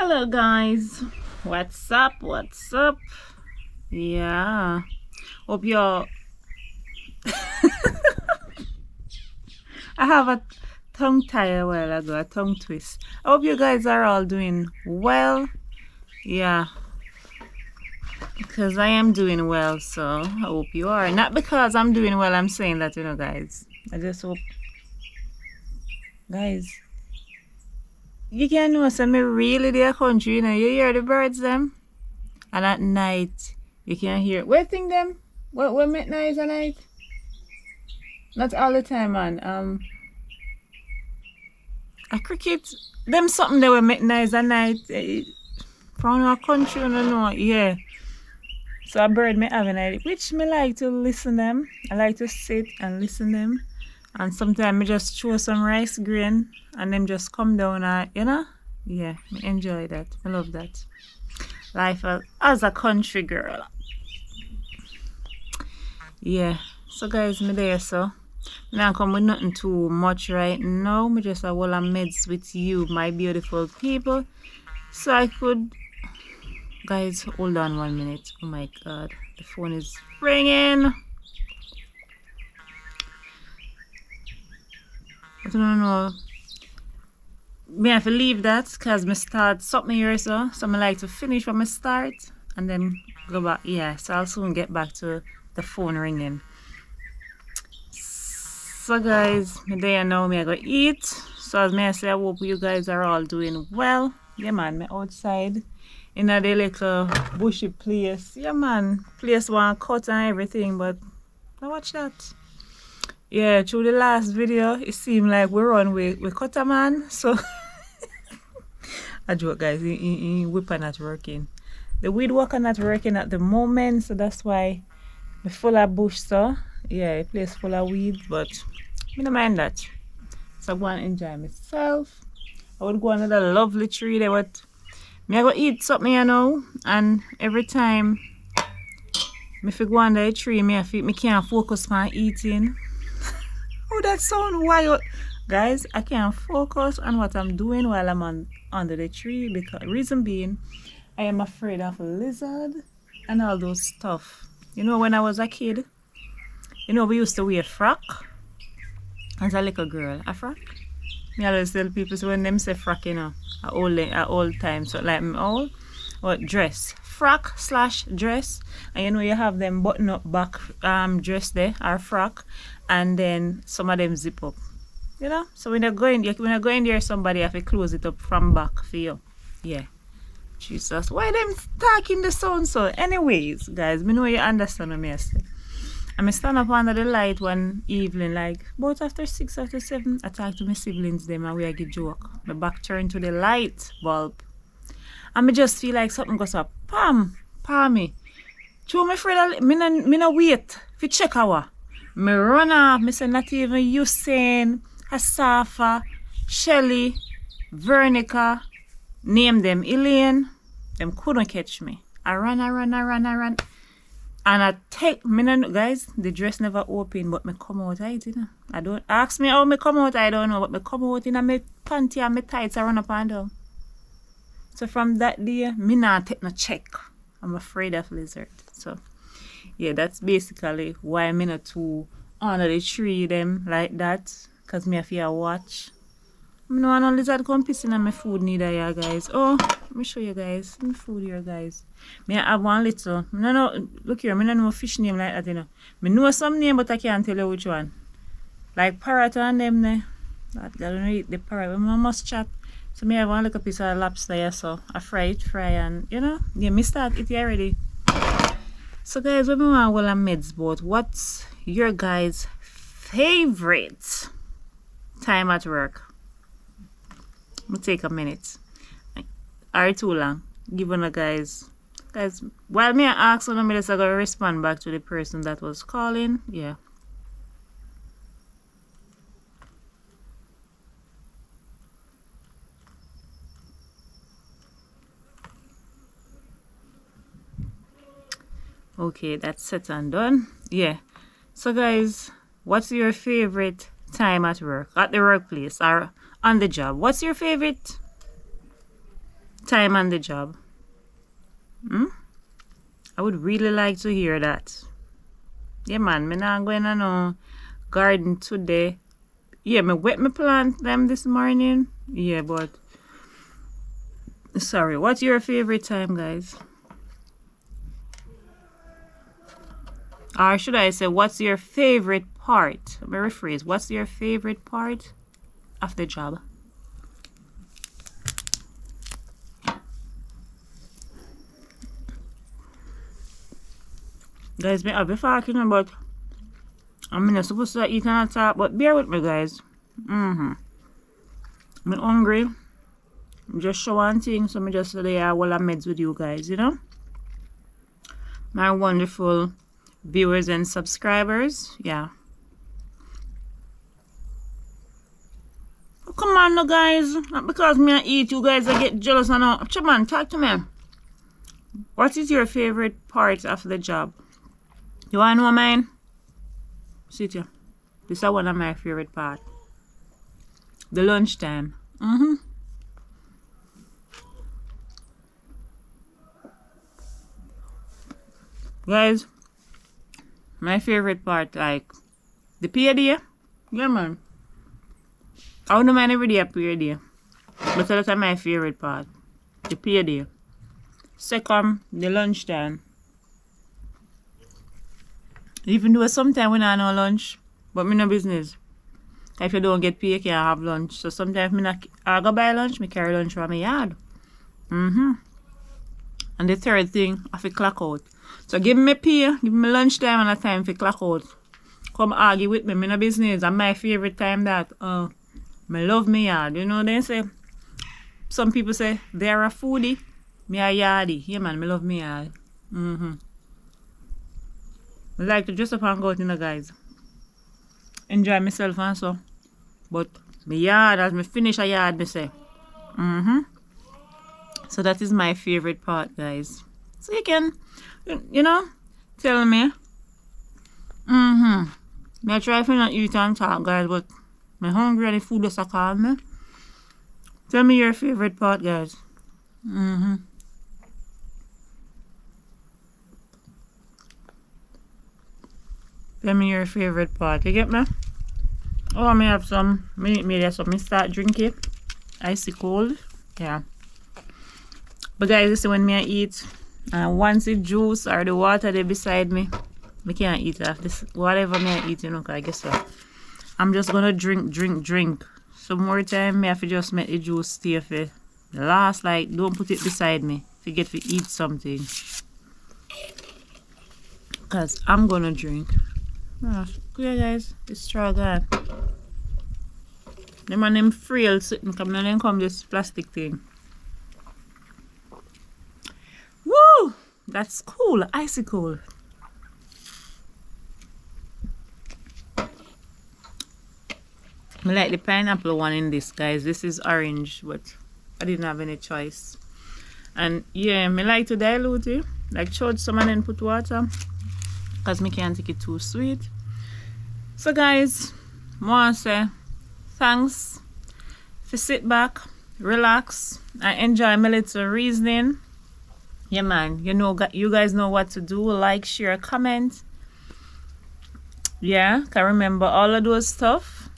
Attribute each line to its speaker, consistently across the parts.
Speaker 1: Hello guys, what's up? What's up? Yeah, hope you're. I have a tongue tie a while ago, a tongue twist. I hope you guys are all doing well. Yeah, because I am doing well, so I hope you are. Not because I'm doing well, I'm saying that, guys. I just hope, guys, you can know some really their country, you hear the birds them, and at night you can hear. What thing them? What midnight is at night? Not all the time, man. A cricket, them something they were make nice at night. From our country, you know, yeah. So a bird may have a night, which me like to listen them. I like to sit and listen them. And sometimes me just throw some rice grain and them just come down and, yeah, me enjoy that. I love that. Life as a country girl. Yeah. So guys, me there so. Now come with nothing too much right now. Me just a whole of meds with you, my beautiful people. So I could, guys, hold on 1 minute. Oh my god, the phone is ringing. I don't know. Me have to leave that because me start something here so I like to finish what me start and then go back. Yeah, so I'll soon get back to the phone ringing. So guys, me there now, me I go eat. So as me I say, I hope you guys are all doing well. Yeah man, me outside in a little bushy place. Yeah man, place one cut and everything, but now watch that. Yeah, through the last video, it seemed like we run with cut a man. So I joke guys, whipper not working. The weed whacker not working at the moment, so that's why me full of bush so yeah, the place full of weeds, but I don't mind that. So I go and enjoy myself. I would go another lovely tree there, but me I go eat something, and every time me fi go under the tree, me can't focus on eating. Oh, that sound wild. Guys, I can't focus on what I'm doing while I'm under the tree because reason being, I am afraid of a lizard and all those stuff. When I was a kid, we used to wear frock as a little girl. A frock? Me always tell people so when them say frock, a old time. So like me old, what dress. Frock / dress. And you have them button up back dress there or frock, and then some of them zip up. So when you're going there, somebody have to close it up from back for you. Yeah. Jesus, why them talking the sound so? Anyways, guys, me know you understand what me I say. I stand up under the light one evening, like about after 6 after 7, I talk to my siblings them and we get joke. My back turned to the light bulb. And me just feel like something goes up. Palm me. True, my friend, me no wait for check our. Me run off, me say not even Usain, Asafa, Shelly, Vernica, name them Elaine, them couldn't catch me. I run. And I take, guys, the dress never open, but me come out, I don't, ask me how me come out, I don't know, but me come out in my panty and my tights, I run up and down. So from that day, me not take no check. I'm afraid of lizard. So, yeah, that's basically why me not too under the tree them like that, because me have to watch. I don't want no lizard come pissing on my food neither, yeah, guys. Oh, let me show you guys. My food here, guys. Me I have one little. Look here, I don't know fish name like that, I know some name, but I can't tell you which one. Like parrot and them, I don't eat the parrot. I must chat. So me have one little piece of lobster here, so I fry and, yeah, me start it already. So, guys, when we want to meds about, what's your guys' favorite time at work? We'll take a minute. Are too long? Give on the guys. Guys, while me I ask one minutes, I gotta respond back to the person that was calling. Yeah. Okay, that's set and done. Yeah. So guys, what's your favorite time at work? At the workplace or on the job? What's your favorite time on the job? I would really like to hear that. Yeah, man, me not going to no garden today. Yeah, me wet my plant them this morning. Yeah, but sorry, what's your favorite time, guys? Or should I say, what's your favorite part? Let me rephrase. What's your favorite part of the job? Guys, me have a talking, but I'm not supposed to eat and talk, but bear with me, guys. I'm hungry. I'm just showing things, so I just lay while I'm meds with you guys, you know? My wonderful viewers and subscribers, yeah. Oh, come on, no, guys. Not because me I eat, you guys I get jealous and all. Come on, talk to me. What is your favorite part of the job? You want to know mine? Sit here. This is one of my favorite part. The lunchtime. Guys, my favorite part, like, the payday. Yeah, man. I wouldn't mind every day a payday. But that's my favorite part. The payday. Second, the lunchtime. Even though sometimes we not no lunch, but me no business. If you don't get paid, you can't have lunch. So sometimes I go buy lunch, me carry lunch from my yard. And the third thing, I have to clock out. So give me pay, give me lunchtime and a time for clock out. Come argue with me, me no business. And my favorite time that, me love me yard. You know they say, some people say, they're a foodie, me a yardie. Yeah man, me love me yard. I like to dress up and go out, you know, guys. Enjoy myself and so. But my yard, as me finish a yard, me say. So that is my favorite part, guys. So you can, you know, tell me. Me I try to not eat and talk, guys, but I'm hungry and the food just call me. Tell me your favorite part, guys. Tell me your favorite part. You get me? Oh, I may have some. Maybe some. Me start drinking. Icy cold. Yeah. But guys, this is when me I eat. And once the juice or the water they beside me, me can't eat after this. Whatever me I eat, you know, cause I guess so. I'm just gonna drink. Some more time, me have to just make the juice stay for the last, like, don't put it beside me. Forget to eat something. Cause I'm gonna drink. Yeah, guys, it's straw gone. Them and them frail sitting come and then come this plastic thing. Woo! That's cool, icy cool. I like the pineapple one in this, guys. This is orange, but I didn't have any choice. And yeah, me like to dilute it. Like church some and then put water. Because me can't take it too sweet. So guys, I want to say thanks for sit back, relax, and enjoy my little reasoning. Yeah man, you guys know what to do. Like, share, comment. Yeah, can remember all of those stuff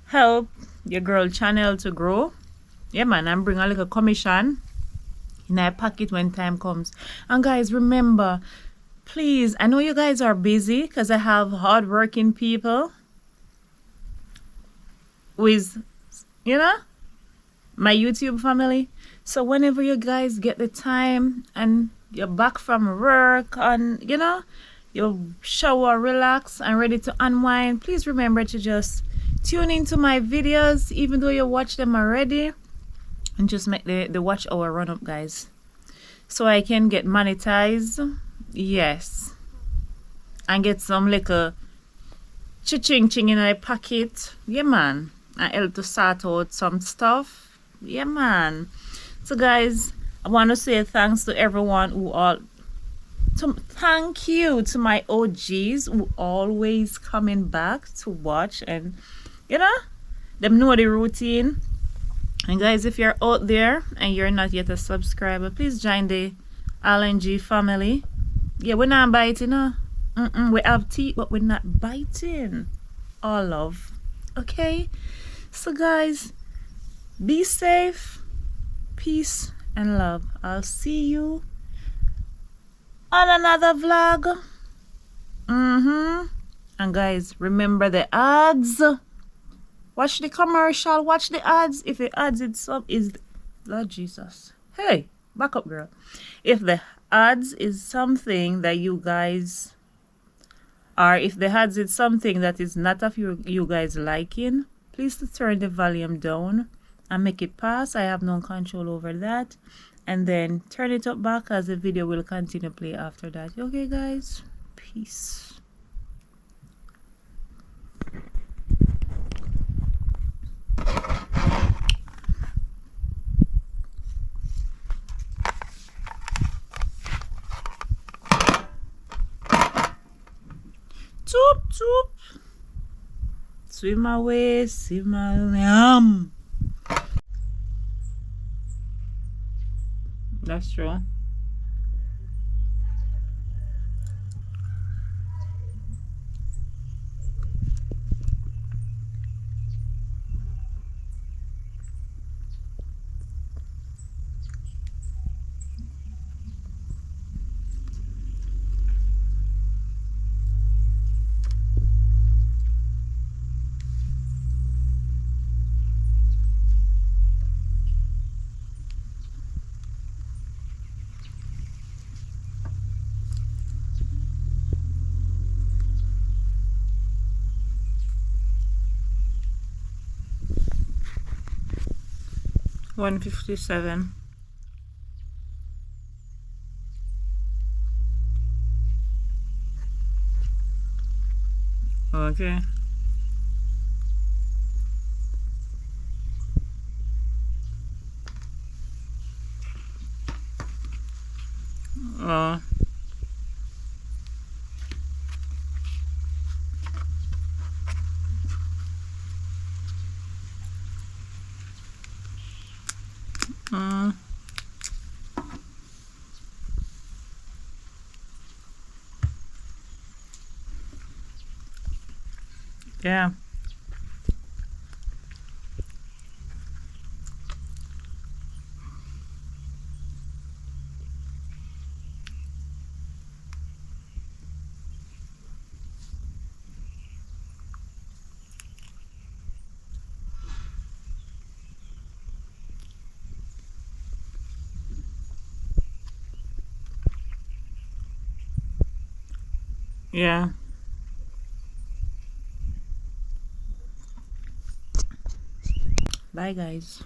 Speaker 1: help your girl channel to grow. Yeah man, and bring a little commission in my pocket when time comes. And guys, remember, please, I know you guys are busy because I have hardworking people with, you know, my YouTube family. So whenever you guys get the time and you're back from work and, you know, you shower, relax, and ready to unwind, please remember to just tune into my videos, even though you watch them already, and just make the watch hour run up, guys, so I can get monetized. Yes, and get some little ching in my pocket. Yeah man, and help to sort out some stuff. Yeah man. So guys, I want to say thanks to everyone thank you to my OGs who always coming back to watch, and you know, them know the routine. And guys, if you're out there and you're not yet a subscriber, please join the LNG family. Yeah, we're not biting, huh? We have teeth, but we're not biting. All love. Okay? So guys, be safe, peace, and love. I'll see you on another vlog. And guys, remember the ads. Watch the commercial. Watch the ads. If the ads is Lord Jesus. Hey, back up, girl. If the ads is something that you guys, or if the ads is something that is not of you guys liking, please to turn the volume down and make it pass. I have no control over that. And then turn it up back as the video will continue to play after that. Okay, guys? Peace. Toop toop. Swim away, swim away. That's true. $157. Okay. Oh. Yeah. Yeah. Bye, guys.